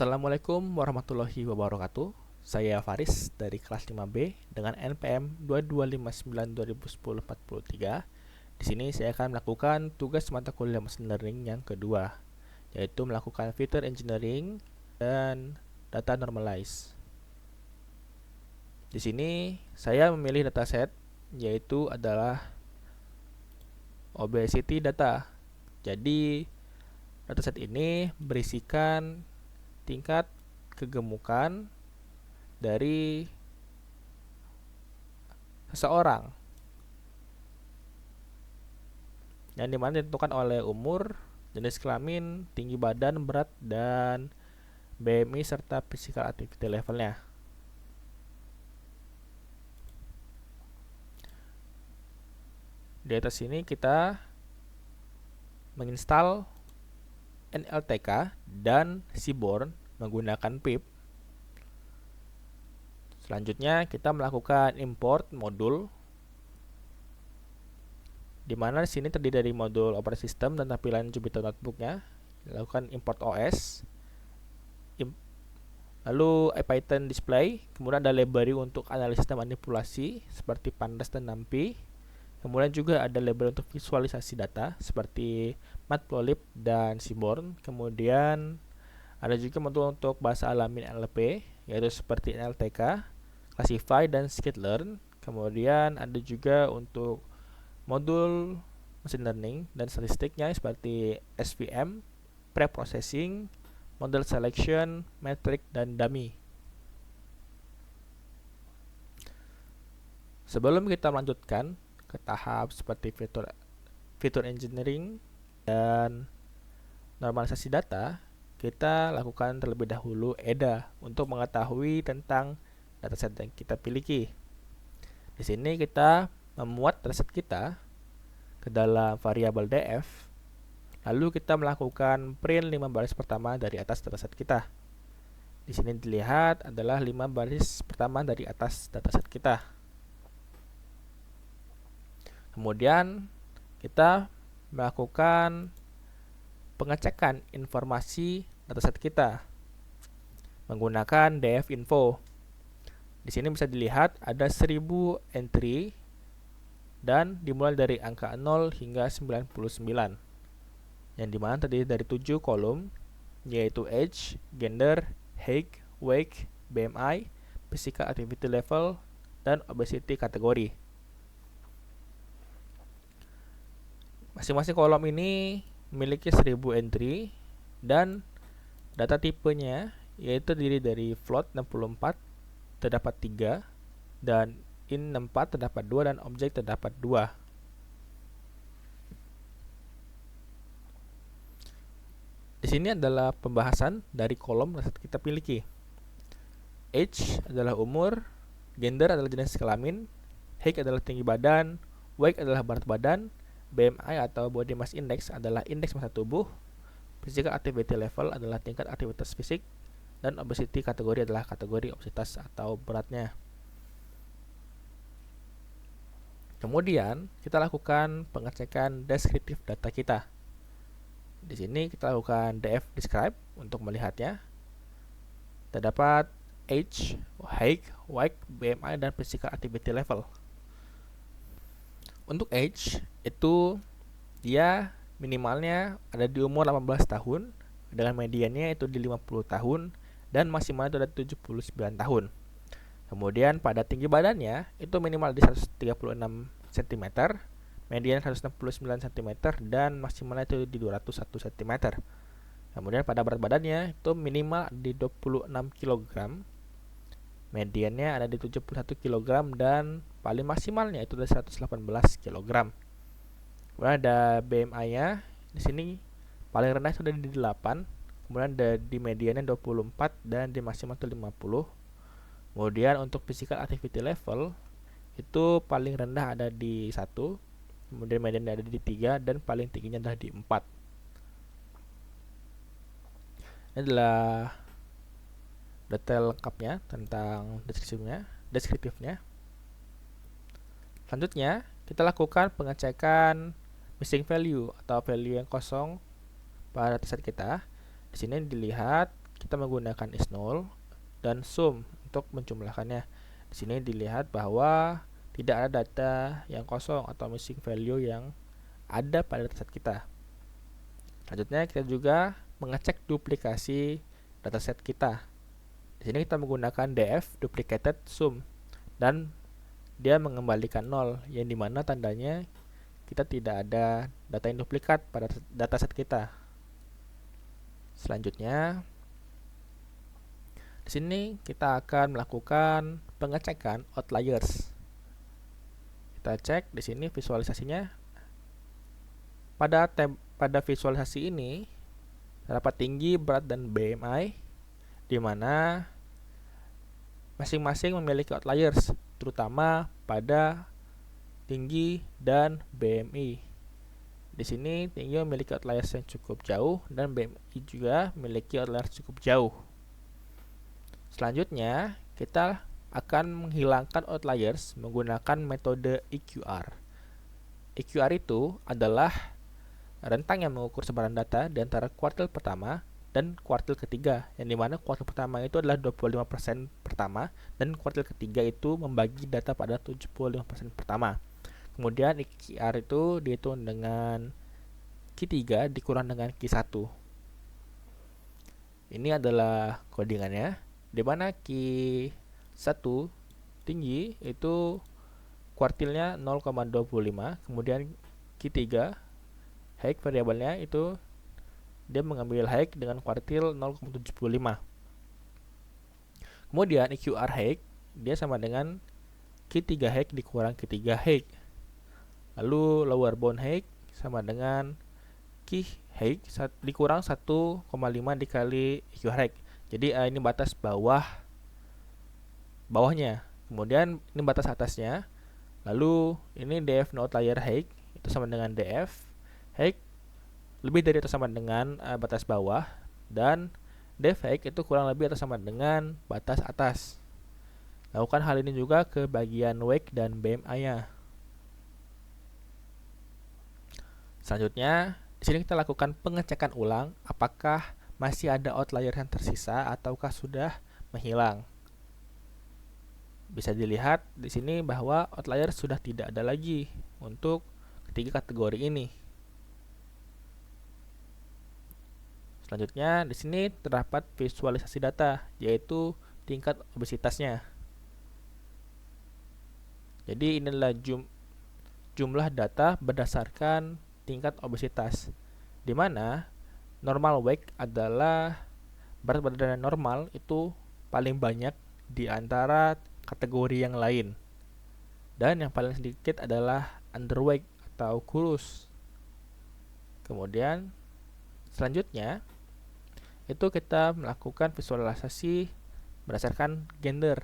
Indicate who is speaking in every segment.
Speaker 1: Assalamualaikum warahmatullahi wabarakatuh. Saya Faris dari kelas 5B dengan NPM 2259201043. Di sini saya akan melakukan tugas mata kuliah Machine Learning yang kedua, yaitu melakukan Feature Engineering dan Data Normalize. Di sini saya memilih dataset, yaitu adalah obesity data. Jadi dataset ini berisikan tingkat kegemukan dari seseorang yang dimana ditentukan oleh umur, jenis kelamin, tinggi badan, berat, dan BMI serta physical activity levelnya. Di atas sini kita menginstal NLTK dan Seaborn menggunakan pip. Selanjutnya kita melakukan import modul, di mana di sini terdiri dari modul operating system dan tampilan Jupyter Notebook-nya. Lakukan import OS, lalu IPython display, kemudian ada library untuk analisis dan manipulasi seperti Pandas dan NumPy. Kemudian juga ada library untuk visualisasi data seperti Matplotlib dan Seaborn. Kemudian ada juga modul untuk bahasa alami NLP, yaitu seperti NLTK, Classify, dan Scikit-learn. Kemudian ada juga untuk modul machine learning dan statistiknya seperti SVM, Pre-processing, Model Selection, Metric, dan Dummy. Sebelum kita melanjutkan ke tahap seperti feature engineering dan normalisasi data, kita lakukan terlebih dahulu EDA untuk mengetahui tentang dataset yang kita miliki. Di sini kita memuat dataset kita ke dalam variabel df, lalu kita melakukan print 5 baris pertama dari atas dataset kita. Di sini dilihat adalah 5 baris pertama dari atas dataset kita. Kemudian kita melakukan pengecekan informasi dataset kita menggunakan df-info. Di sini bisa dilihat ada 1000 entry dan dimulai dari angka 0 hingga 99, yang dimana terdiri dari 7 kolom, yaitu age, gender, height, weight, BMI, physical activity level, dan obesity kategori. Masing-masing kolom ini memiliki 1000 entry dan data tipenya yaitu terdiri dari float 64 terdapat 3 dan int 64 terdapat 2 dan objek terdapat 2. Di sini adalah pembahasan dari kolom yang kita miliki. Age adalah umur, gender adalah jenis kelamin, height adalah tinggi badan, weight adalah berat badan, BMI atau Body Mass Index adalah indeks massa tubuh, Physical Activity Level adalah tingkat aktivitas fisik, dan obesity kategori adalah kategori obesitas atau beratnya. Kemudian kita lakukan pengecekan deskriptif data kita. Di sini kita lakukan df describe untuk melihatnya. Terdapat age, height, weight, BMI, dan physical activity level. Untuk age itu dia minimalnya ada di umur 18 tahun dengan mediannya itu di 50 tahun dan maksimalnya itu ada 79 tahun. Kemudian pada tinggi badannya itu minimal di 136 cm, median 169 cm, dan maksimalnya itu di 201 cm. Kemudian pada berat badannya itu minimal di 26 kg, mediannya ada di 71 kg, dan paling maksimalnya itu di 118 kg. Kemudian ada BMI-nya, di sini paling rendah sudah di 8, kemudian ada di mediannya 24 dan di maksimal itu 50. Kemudian untuk physical activity level itu paling rendah ada di 1, kemudian mediannya ada di 3 dan paling tingginya adalah di 4. Ini adalah detail lengkapnya tentang deskriptifnya. Selanjutnya kita lakukan pengecekan missing value atau value yang kosong pada dataset kita. Di sini dilihat kita menggunakan is0 dan sum untuk menjumlahkannya. Di sini dilihat bahwa tidak ada data yang kosong atau missing value yang ada pada dataset kita. Selanjutnya kita juga mengecek duplikasi dataset kita. Di sini kita menggunakan df duplicated sum dan dia mengembalikan 0, yang dimana tandanya kita tidak ada data yang duplikat pada dataset kita. Selanjutnya, di sini kita akan melakukan pengecekan outliers. Kita cek di sini visualisasinya. Pada visualisasi ini terdapat tinggi, berat, dan BMI, di mana masing-masing memiliki outliers, terutama pada tinggi dan BMI. Di sini tinggi memiliki outliers yang cukup jauh dan BMI juga memiliki outliers cukup jauh. Selanjutnya, kita akan menghilangkan outliers menggunakan metode EQR. EQR itu adalah rentang yang mengukur sebaran data di antara kuartil pertama dan kuartil ketiga, yang dimana kuartil pertama itu adalah 25% pertama dan kuartil ketiga itu membagi data pada 75% pertama. Kemudian EQR itu dihitung dengan Q3 dikurang dengan Q1. Ini adalah codingannya, di mana Q1 tinggi itu kuartilnya 0,25, kemudian Q3 height variabelnya itu dia mengambil height dengan kuartil 0,75. Kemudian EQR height dia sama dengan Q3 height dikurang Q3 height. Lalu lower bound height sama dengan Q height dikurang 1,5 dikali EQR height. Jadi ini batas bawahnya. Kemudian ini batas atasnya. Lalu ini df no outlier height itu sama dengan df height lebih dari atau sama dengan batas bawah, dan df height itu kurang lebih atau sama dengan batas atas. Lakukan hal ini juga ke bagian wake dan BMI-nya. Selanjutnya, di sini kita lakukan pengecekan ulang apakah masih ada outlier yang tersisa ataukah sudah menghilang. Bisa dilihat di sini bahwa outlier sudah tidak ada lagi untuk ketiga kategori ini. Selanjutnya, di sini terdapat visualisasi data, yaitu tingkat obesitasnya. Jadi inilah jumlah data berdasarkan tingkat obesitas, di mana normal weight adalah berat badan normal itu paling banyak di antara kategori yang lain, dan yang paling sedikit adalah underweight atau kurus. Kemudian selanjutnya itu kita melakukan visualisasi berdasarkan gender.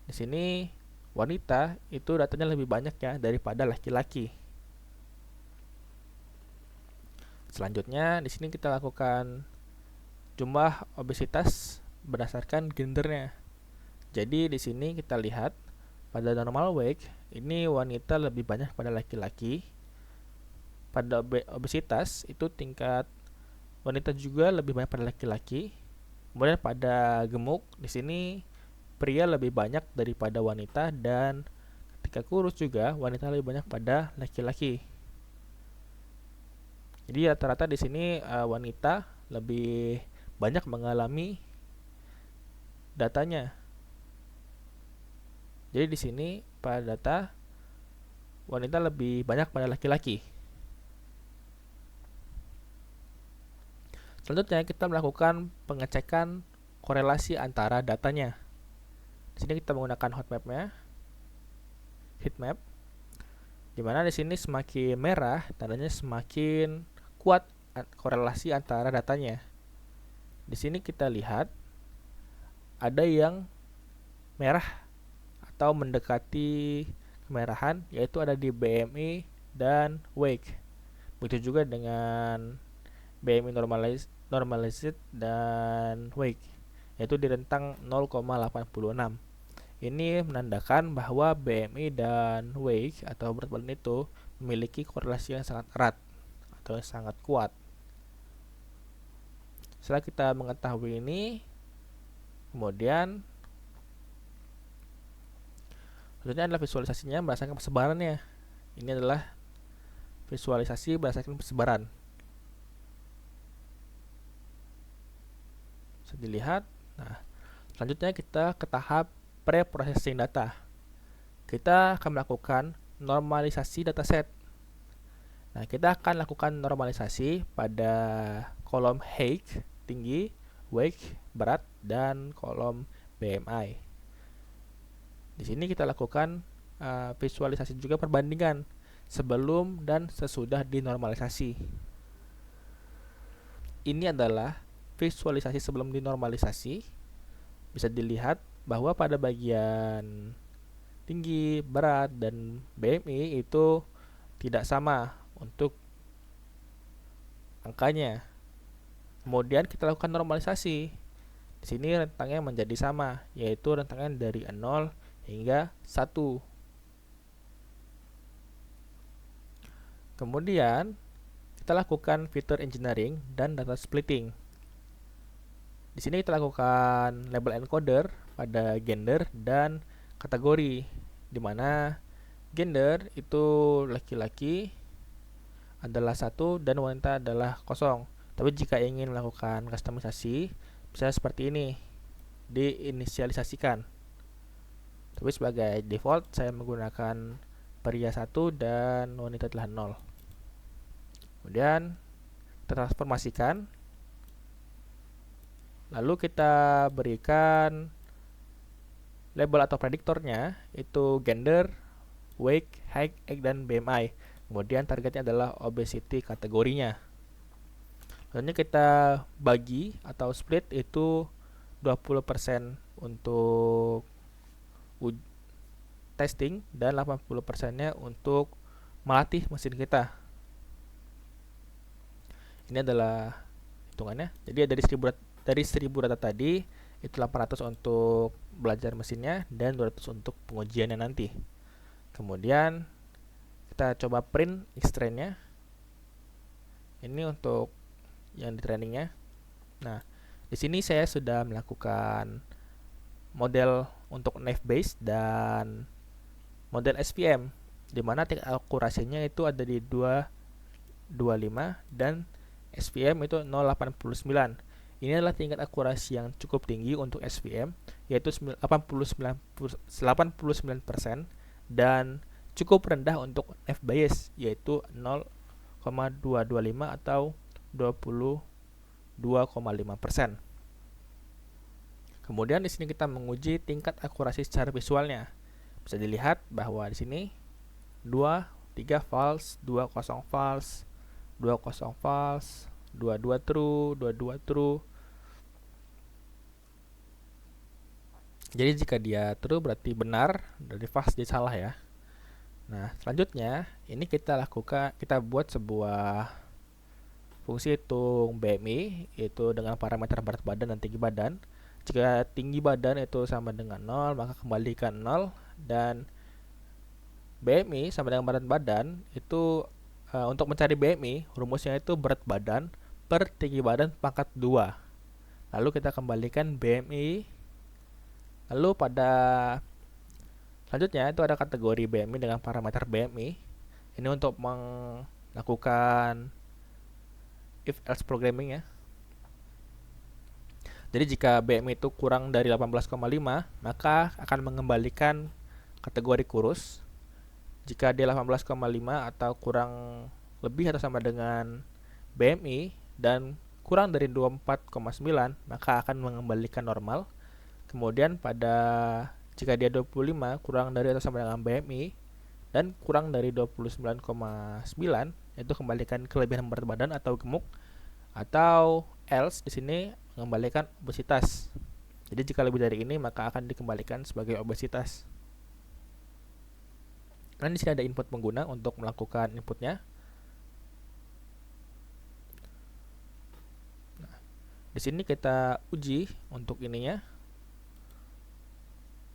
Speaker 1: Di sini wanita itu datanya lebih banyak ya daripada laki-laki. Selanjutnya di sini kita lakukan jumlah obesitas berdasarkan gendernya. Jadi di sini kita lihat pada normal weight ini wanita lebih banyak pada laki-laki. Pada obesitas itu tingkat wanita juga lebih banyak pada laki-laki. Kemudian pada gemuk di sini pria lebih banyak daripada wanita, dan ketika kurus juga wanita lebih banyak pada laki-laki. Jadi rata-rata di sini wanita lebih banyak mengalami datanya. Jadi di sini pada data wanita lebih banyak pada laki-laki. Selanjutnya kita melakukan pengecekan korelasi antara datanya. Di sini kita menggunakan heatmap, di mana di sini semakin merah tandanya semakin kuat korelasi antara datanya. Di sini kita lihat ada yang merah atau mendekati kemerahan, yaitu ada di BMI dan wake. Begitu juga dengan BMI normalized dan wake, yaitu di rentang 0,86. Ini menandakan bahwa BMI dan wake atau berat badan itu memiliki korelasi yang sangat erat atau sangat kuat. Setelah kita mengetahui ini, kemudian selanjutnya adalah visualisasinya berdasarkan persebarannya. Ini adalah visualisasi berdasarkan persebaran. Bisa dilihat. Nah, selanjutnya kita ke tahap pre-processing data. Kita akan melakukan normalisasi dataset. Nah, kita akan lakukan normalisasi pada kolom height, tinggi, weight, berat, dan kolom BMI. Di sini kita lakukan visualisasi juga perbandingan sebelum dan sesudah dinormalisasi. Ini adalah visualisasi sebelum dinormalisasi. Bisa dilihat bahwa pada bagian tinggi, berat, dan BMI itu tidak sama untuk angkanya. Kemudian kita lakukan normalisasi. Di sini rentangnya menjadi sama, yaitu rentangnya dari 0 hingga 1. Kemudian kita lakukan feature engineering dan data splitting. Di sini kita lakukan label encoder pada gender dan kategori, di mana gender itu laki-laki adalah 1 dan wanita adalah 0. Tapi jika ingin melakukan customisasi, bisa seperti ini, diinisialisasikan. Tapi sebagai default saya menggunakan pria 1 dan wanita adalah 0. Kemudian kita transformasikan. Lalu kita berikan label atau prediktornya itu gender, weight, height, dan BMI. Kemudian targetnya adalah obesity kategorinya. Lalu kita bagi atau split itu 20% untuk testing dan 80%-nya untuk melatih mesin kita. Ini adalah hitungannya. Jadi dari 1000 data tadi itu 800 untuk belajar mesinnya dan 200 untuk pengujiannya nanti. Kemudian kita coba print X-trainnya. Ini untuk yang di trainingnya. Nah, di sini saya sudah melakukan model untuk naive Bayes dan model SVM, di mana tingkat akurasinya itu ada di 225 dan SVM itu 0,89. Ini adalah tingkat akurasi yang cukup tinggi untuk SVM, yaitu 89% dan cukup rendah untuk naive Bayes, yaitu 0,225 atau 22,5%. Kemudian di sini kita menguji tingkat akurasi secara visualnya. Bisa dilihat bahwa di sini 2, 3 false, 2, 0 false, 2, 0 false, 2, 2 true, 2, 2 true. Jadi jika dia true berarti benar, dari false jadi salah ya. Nah, selanjutnya ini kita buat sebuah fungsi hitung BMI, itu dengan parameter berat badan dan tinggi badan. Jika tinggi badan itu sama dengan 0, maka kembalikan 0, dan BMI sama dengan berat badan itu untuk mencari BMI, rumusnya itu berat badan per tinggi badan pangkat 2. Lalu kita kembalikan BMI. Lalu pada selanjutnya itu ada kategori BMI dengan parameter BMI. Ini untuk melakukan if else programming ya. Jadi jika BMI itu kurang dari 18,5, maka akan mengembalikan kategori kurus. Jika dia 18,5 atau kurang lebih atau sama dengan BMI dan kurang dari 24,9, maka akan mengembalikan normal. Kemudian jika dia 25 kurang dari atau sama dengan BMI dan kurang dari 29,9, itu kembalikan kelebihan berat badan atau gemuk, atau else di sini mengembalikan obesitas. Jadi jika lebih dari ini maka akan dikembalikan sebagai obesitas. Dan di sini ada input pengguna untuk melakukan inputnya. Nah, di sini kita uji untuk ininya.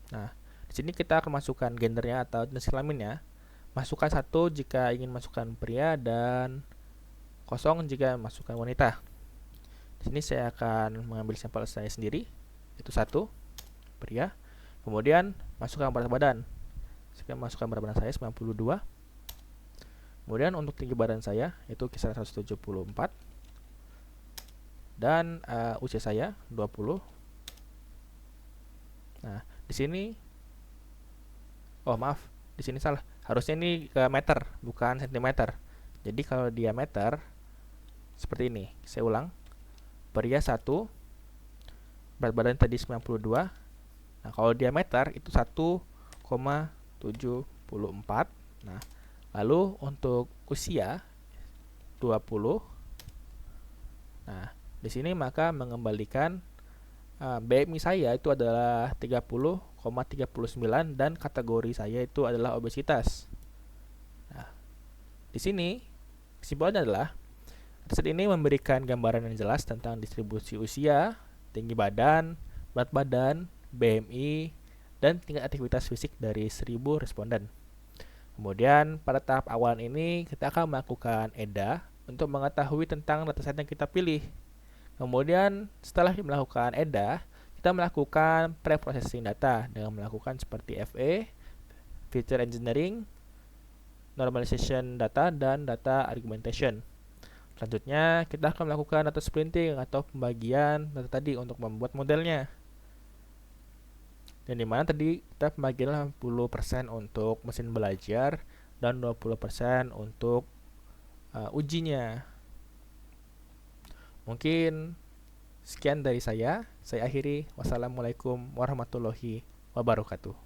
Speaker 1: Nah, di sini kita akan masukkan gendernya atau jenis kelaminnya. Masukkan 1 jika ingin masukkan pria dan 0 jika masukkan wanita. Di Di sini saya akan mengambil sampel saya sendiri, itu 1, pria. Kemudian masukkan berat badan. Saya masukkan berat badan saya 92. Kemudian untuk tinggi badan saya itu kisaran 174. Dan usia saya 20. Nah, di sini maaf, di sini salah. Harusnya ini ke meter, bukan sentimeter. Jadi kalau diameter seperti ini. Saya ulang. Pria 1, berat badan tadi 92. Nah, kalau diameter itu 1,74. Nah, lalu untuk usia 20. Nah, di sini maka mengembalikan BMI saya itu adalah 30,39 dan kategori saya itu adalah obesitas. Nah, di sini kesimpulannya adalah riset ini memberikan gambaran yang jelas tentang distribusi usia, tinggi badan, berat badan, BMI, dan tingkat aktivitas fisik dari 1000 responden. Kemudian pada tahap awal ini kita akan melakukan EDA untuk mengetahui tentang dataset yang kita pilih. Kemudian setelah melakukan EDA, kita melakukan pre-processing data dengan melakukan seperti FA, feature engineering, normalization data, dan data argumentation. Selanjutnya, kita akan melakukan data splinting atau pembagian data tadi untuk membuat modelnya. Dan dimana tadi kita pembagian 80% untuk mesin belajar dan 20% untuk ujinya. Mungkin sekian dari saya akhiri. Wassalamualaikum warahmatullahi wabarakatuh.